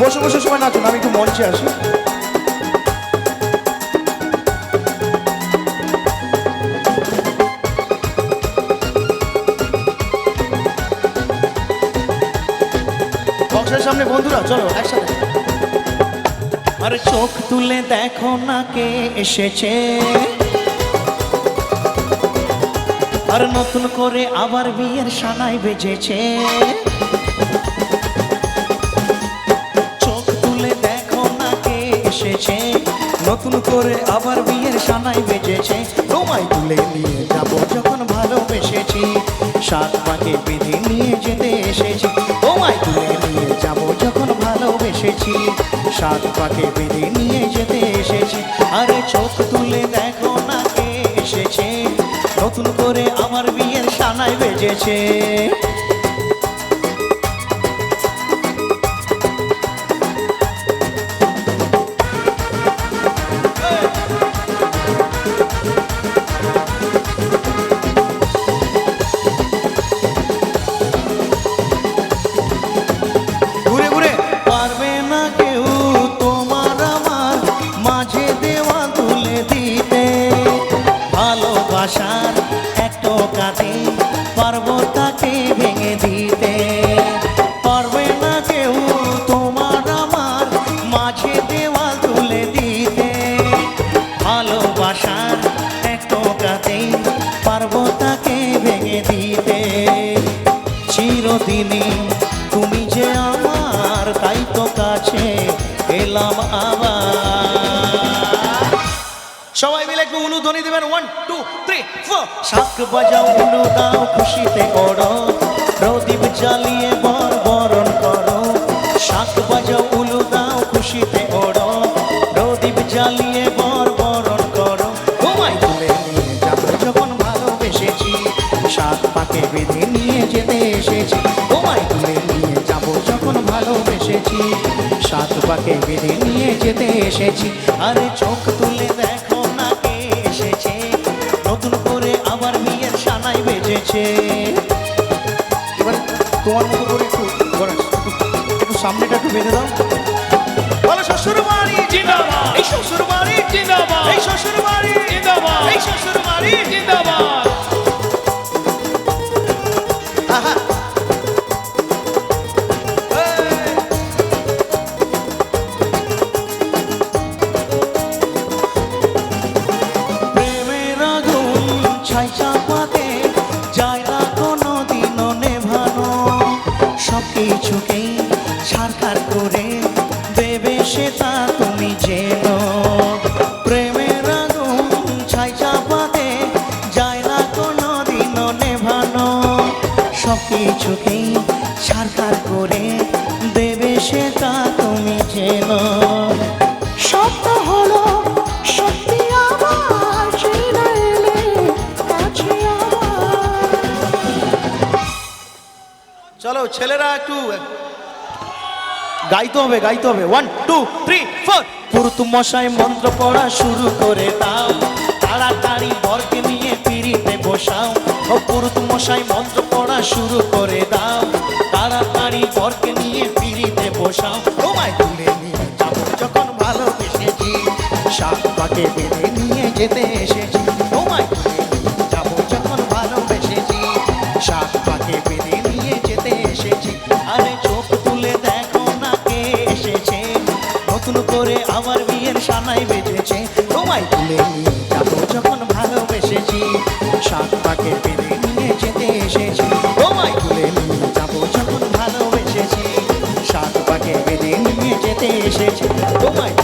বসে বসে সময় নাচুন, আমি একটু মঞ্চে আসি। বক্সের সামনে বন্ধুরা চলো একসাথে। আরে চোখ তুলে দেখো না কে এসেছে, আর নতুন করে আবার বিয়ের সানাই বেজেছে। চোখ তুলে দেখো না কে এসেছে, নতুন করে আবার বিয়ের সানাই বেজেছে। তোমায় তুলে নিয়ে যাব যখন ভালোবেসেছি, সাত পাকে বেঁধে নিয়ে যেতে এসেছি। তোমায় তুলে নিয়ে যাব যখন ভালোবেসেছি, সাত পাকে বেঁধে নিয়ে যেতে এসেছি। আরে চোখ তুলে দেখো না কে এসেছে, নতুন করে আমার বিয়ের সানাই বেজেছে। ঘুরে ঘুরে পারবে না কেউ তোমার আমার মাঝে দেওয়া তুলে দিতে, ভালোবাসার একটু কাঁদে পারবো তাকে ভেঙে দিতে। পারবে না কেউ তোমার আমার মাঝে দেওয়া তুলে দিতে, ভালোবাসার একটু কাঁদে পারবো তাকে ভেঙে দিতে। চিরদিনই তুমি যে আমার, তাই তো কাছে এলাম আবার। সবাই মিলে একটু উলুধ্বনি দেবেন। 1 2 3 4। শাক বাজাও উলু দাও খুশিতে করো, প্রদীপ জ্বালিয়ে বর বরণ করো। শাক বাজাও উলু দাও খুশিতে করো, প্রদীপ জ্বালিয়ে বর বরণ করো। তোমায় তুলে নিয়ে যাব যখন ভালোবেসেছি, সাত পাকে বেঁধে নিয়ে যেতে এসেছি। তোমায় তুলে নিয়ে যাব যখন ভালোবেসেছি, সাত পাকে বেঁধে নিয়ে যেতে এসেছি। আরে চোখ তুলে দেখো না কে এসেছে, নতুন করে আবার বিয়ের সানাই বেজেছে। এবার তোমার মতো করে একটু একটু সামনেটা একটু বেঁধে দাও। বলো শ্বশুর বাড়ি জিন্দাবাদ, এই শ্বশুর বাড়ি জিন্দাবাদ, এই শ্বশুর বাড়ি জিন্দাবাদ, এই শ্বশুর বাড়ি জিন্দাবাদ। আহা। এই। প্রেমের আগুন ছাই চাপাতে যায় না কোনো দিনও নেভানো, সব কিছুকেই ছারখার করে দেবে সেটা তুমি জেনো। প্রেমের আগুন ছাই চাপাতে যায় না কোনো দিনও নেভানো, সব কিছুকেই ছারখার করে দেবে সেটা তুমি জেনো। সত্য হলো সত্যি আমার, চিনে এলে কাছে আমার। চলো ছেলেরা একটু গাইতে হবে গাইতে হবে। 1 2 3 4। পুরুত মশাই মন্ত্র পড়া শুরু করে দাও, তাড়াতাড়ি বরকে নিয়ে পিড়িতে বসাও। ও পুরুত মশাই মন্ত্র পড়া শুরু করে দাও, তাড়াতাড়ি বরকে নিয়ে পিড়িতে বসাও। তোমায় তুলে নিয়ে যাবো যখন ভালোবেসেছি, সাত পাকে বেঁধে নিয়ে যেতে এসেছি। তোমায় তুলে নিয়ে যাবো যখন ভালোবেসেছি, সাত পাকে বেঁধে নিয়ে যেতে এসেছি। আরে চোখ তুলে দেখো না কে এসেছে, নতুন করে আবার বিয়ের সানাই বেজেছে। তোমায় তুলে নিয়ে যাবো যখন ভালোবেসেছি, সাত পাকে বেঁধে নিয়ে যেতে এসেছি। তোমায় তুলে নিয়ে যাবো যখন ভালোবেসেছি, সাত পাকে বেঁধে নিয়ে যেতে এসেছি। তোমায়